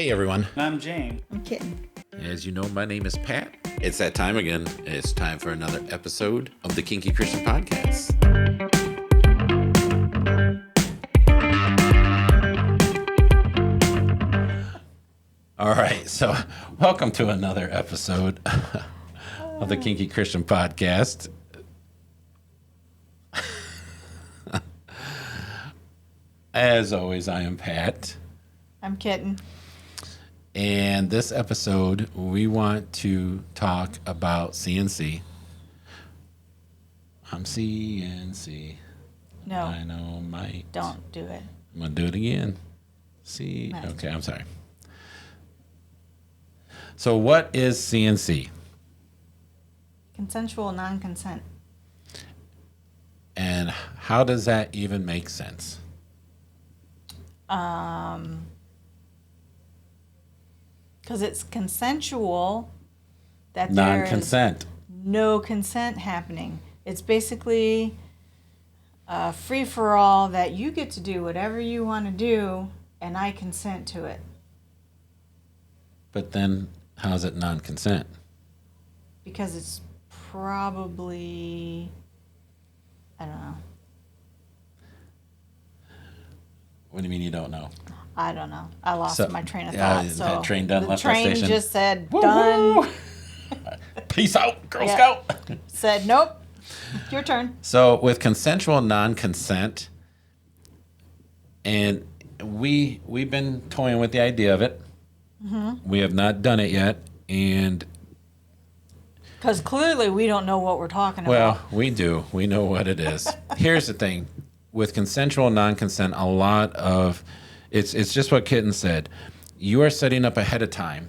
Hey everyone. I'm Jane. I'm kidding. As you know, my name is Pat. It's that time again. It's time for another episode of the Kinky Christian Podcast. All right, so welcome to another episode of the Kinky Christian Podcast. As always, I am Pat. I'm kidding. And this episode, we want to talk about CNC. I'm CNC. No. I know, might. Don't do it. I'm going to do it again. See? Might. Okay, I'm sorry. So what is CNC? Consensual non-consent. And how does that even make sense? Because it's consensual that Non-consent. there is no consent happening. It's basically a free-for-all that you get to do whatever you want to do, and I consent to it. But then how is it non-consent? Because it's probably, I don't know. What do you mean you don't know? I don't know. I lost So- my train of yeah, thought. So that train done the left our train station. just said Woo-hoo! done. Peace out, Girl Yeah. Scout. Said nope. Your turn. So with consensual non-consent, and we've been toying with the idea of it. Mm-hmm. We have not done it yet, and Because clearly we don't know what we're talking well, about. we do. We know what it is. Here's the thing: with consensual non-consent, a lot of it's just what Kitten said. You are setting up ahead of time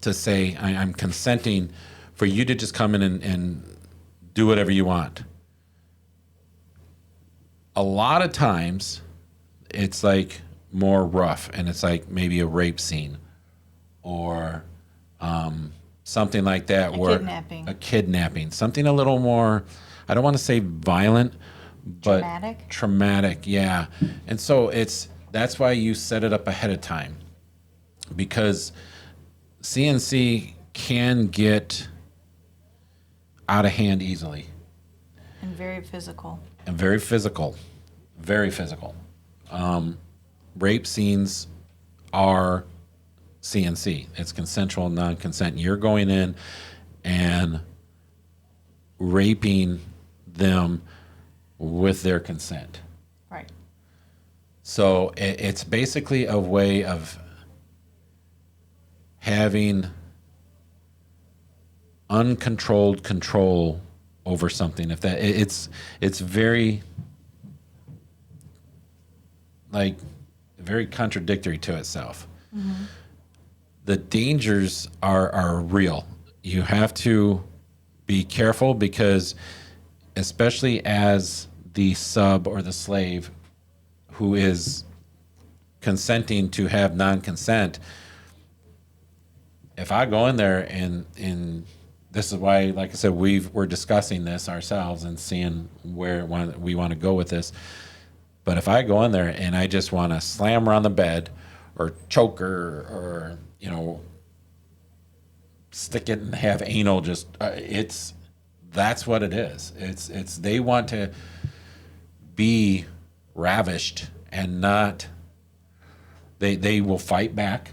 to say, I'm consenting for you to just come in and do whatever you want. A lot of times, it's like more rough, and it's like maybe a rape scene or something like that. Kidnapping. A kidnapping. Something a little more, I don't want to say violent, but Traumatic? Traumatic, yeah. And so that's why you set it up ahead of time, because CNC can get out of hand easily. And very physical. And very physical. Very physical. Rape scenes are CNC. It's consensual non-consent. You're going in and raping them with their consent. Right. So it's basically a way of having uncontrolled control over something. If that it's very very contradictory to itself. Mm-hmm. The dangers are real. You have to be careful, because especially as the sub or the slave who is consenting to have non-consent, if I go in there and this is why, like I said, we're discussing this ourselves and seeing where we want to go with this. But if I go in there and I just want to slam her on the bed or choke her or, stick it and have anal, just that's what it is. It's they want to be ravished and not, they will fight back.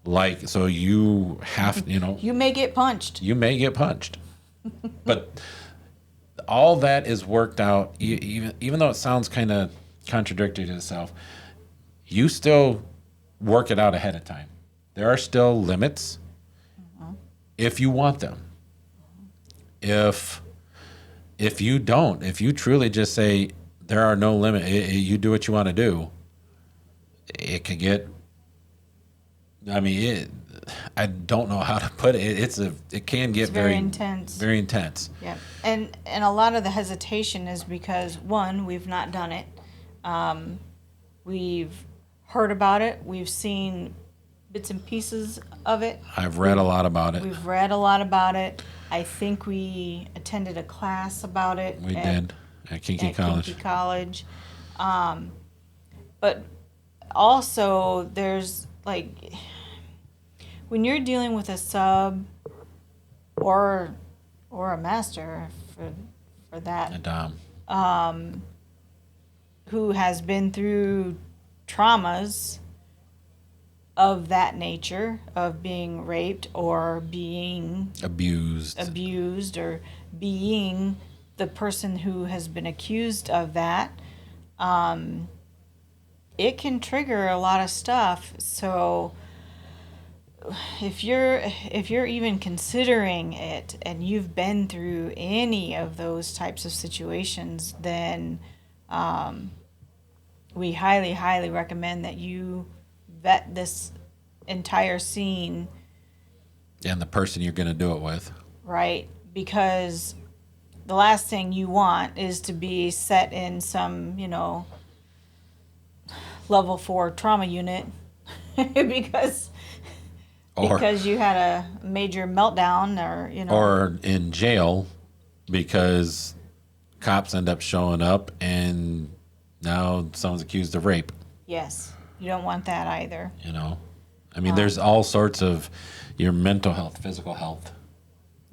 Like, so you have, You may get punched. you may get punched. But all that is worked out, even though it sounds kind of contradictory to itself, you still work it out ahead of time. There are still limits if you want them. If you don't, if you truly just say there are no limits, you do what you want to do, it could get, I don't know how to put it. It can get It's very intense. Very intense. Yeah. And a lot of the hesitation is because, one, we've not done it. We've heard about it. We've seen bits and pieces of it. I've read a lot about it. We've read a lot about it. I think we attended a class about it. We did at Kinky College. Kinky College. But also, there's like when you're dealing with a sub or a master for that, And who has been through traumas of that nature, of being raped or being abused, or being the person who has been accused of that, it can trigger a lot of stuff. So if you're even considering it and you've been through any of those types of situations, then we highly, highly recommend that you vet this entire scene, and the person you're going to do it with. right? Because the last thing you want is to be set in some, level 4 trauma unit because Or you had a major meltdown, or in jail because cops end up showing up and now someone's accused of rape. Yes, you don't want that either. I mean, there's all sorts of your mental health, physical health,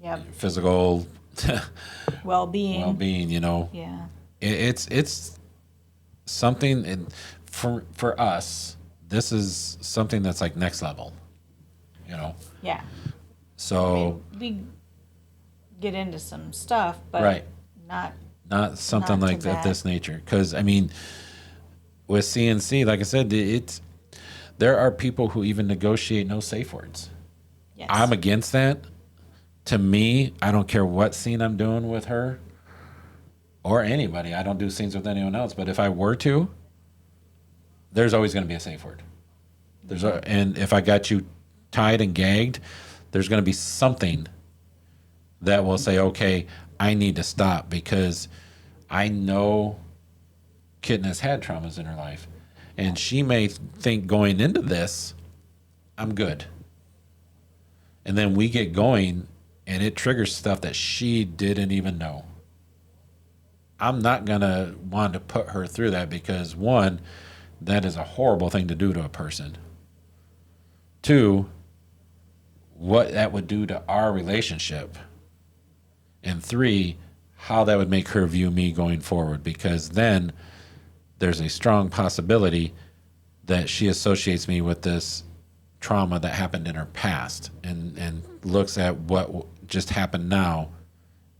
Yep. physical Well-being. Yeah. It's something, and for us, this is something that's like next level, Yeah. So we get into some stuff, but right. not something not like to that. this nature. Because I mean, with CNC, like I said, there are people who even negotiate no safe words. Yes. I'm against that. To me, I don't care what scene I'm doing with her or anybody. I don't do scenes with anyone else. But if I were to, there's always going to be a safe word. And if I got you tied and gagged, there's going to be something that will say, okay, I need to stop, because I know Kitten has had traumas in her life, and she may think going into this, I'm good. And then we get going and it triggers stuff that she didn't even know. I'm not going to want to put her through that, because one, that is a horrible thing to do to a person. Two, what that would do to our relationship. And three, how that would make her view me going forward, because then there's a strong possibility that she associates me with this trauma that happened in her past, and looks at what just happened now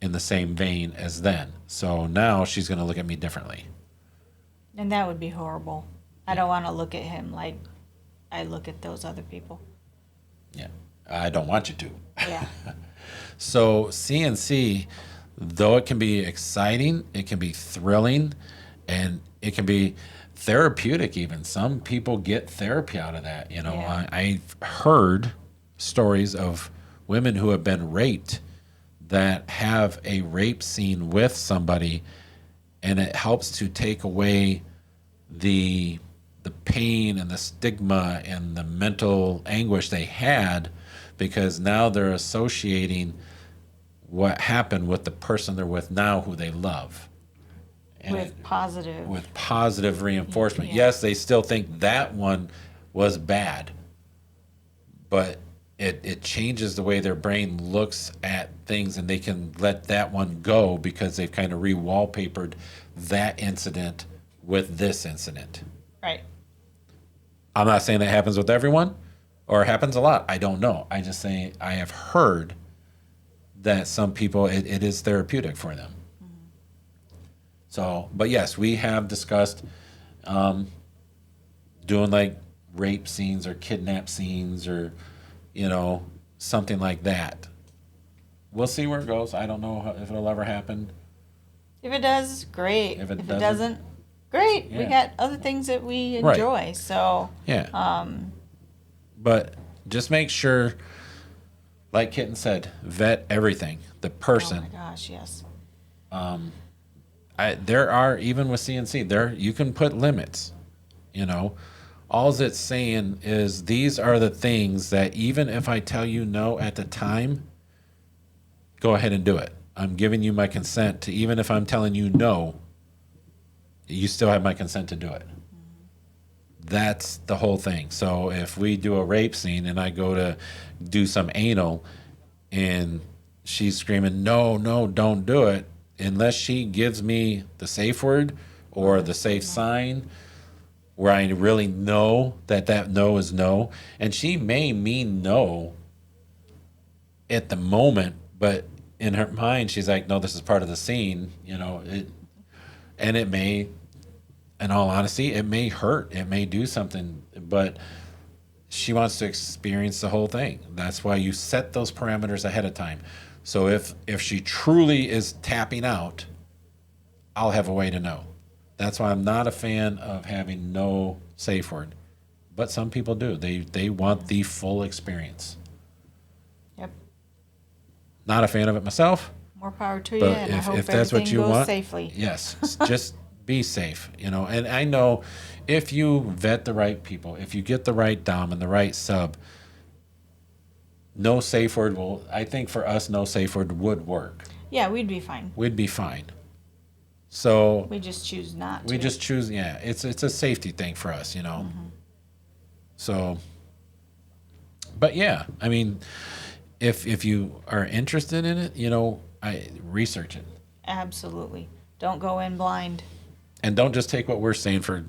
in the same vein as then. So now she's going to look at me differently. And that would be horrible. I don't want to look at him like I look at those other people. Yeah, I don't want you to. Yeah. So CNC, though it can be exciting, it can be thrilling, and it can be therapeutic even. Some people get therapy out of that. Yeah. I've heard stories of women who have been raped that have a rape scene with somebody, and it helps to take away the pain and the stigma and the mental anguish they had, because now they're associating what happened with the person they're with now, who they love. And with positive reinforcement. Yeah. Yes, they still think that one was bad, but it changes the way their brain looks at things, and they can let that one go because they've kind of re-wallpapered that incident with this incident. Right. I'm not saying that happens with everyone or happens a lot. I don't know. I just say I have heard that some people, it is therapeutic for them. So, but yes, we have discussed doing like rape scenes or kidnap scenes, or, something like that. We'll see where it goes. I don't know if it'll ever happen. If it does, great. If it doesn't, great. We Yeah. got other things that we Right. enjoy. So, Yeah. But just make sure, like Kitten said, vet everything. The oh person. my gosh, yes. There are, even with CNC, you can put limits. All it's saying is these are the things that even if I tell you no at the time, go ahead and do it. I'm giving you my consent to, even if I'm telling you no, you still have my consent to do it. That's the whole thing. So if we do a rape scene and I go to do some anal and she's screaming, no, no, don't do it, unless she gives me the safe word or the safe sign where I really know that that no is no. And she may mean no at the moment, but in her mind, she's like, no, this is part of the scene, and it may, in all honesty, it may hurt. It may do something, but she wants to experience the whole thing. That's why you set those parameters ahead of time. So if she truly is tapping out, I'll have a way to know. That's why I'm not a fan of having no safe word. But some people do. They want the full experience. Yep. Not a fan of it myself. More power to you, But and I hope if that's what everything you goes want, safely. yes, just be safe, And I know if you vet the right people, if you get the right dom and the right sub, no safe word will. I think for us, no safe word would work. Yeah, we'd be fine. We'd be fine. So We just choose not to. we just choose. Yeah, it's a safety thing for us, So, but yeah, I mean, if you are interested in it, I research it. Absolutely. Don't go in blind. And don't just take what we're saying for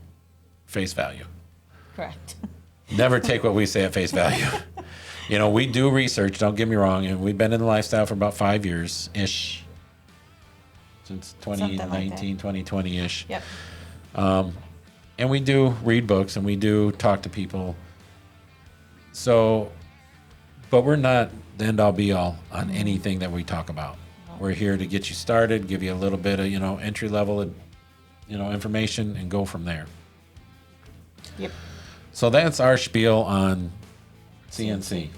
face value. Correct. Never take what we say at face value. We do research, don't get me wrong, and we've been in the lifestyle for about 5 years-ish. Since 2019, 2020-ish. Yep. And we do read books and we do talk to people. So, but we're not the end all be all on anything that we talk about. We're here to get you started, give you a little bit of, entry level, information and go from there. Yep. So that's our spiel on CNC.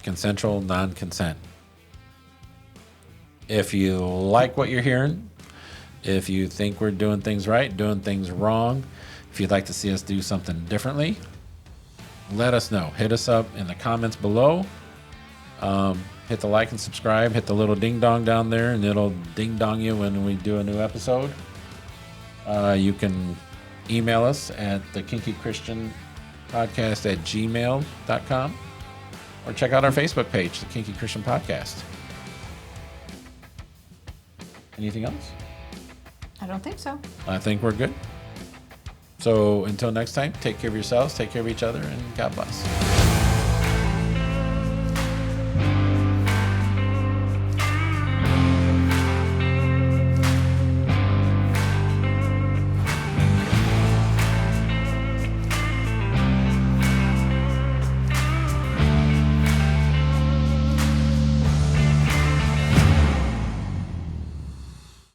Consensual non-consent. If you like what you're hearing, if you think we're doing things right, doing things wrong, if you'd like to see us do something differently, let us know. Hit us up in the comments below. Hit the like and subscribe. Hit the little ding dong down there, and it'll ding dong you when we do a new episode. You can email us at the Kinky Christian Podcast at gmail.com, or check out our Facebook page, the Kinky Christian Podcast. Anything else? I don't think so. I think we're good. So until next time, take care of yourselves, take care of each other, and God bless.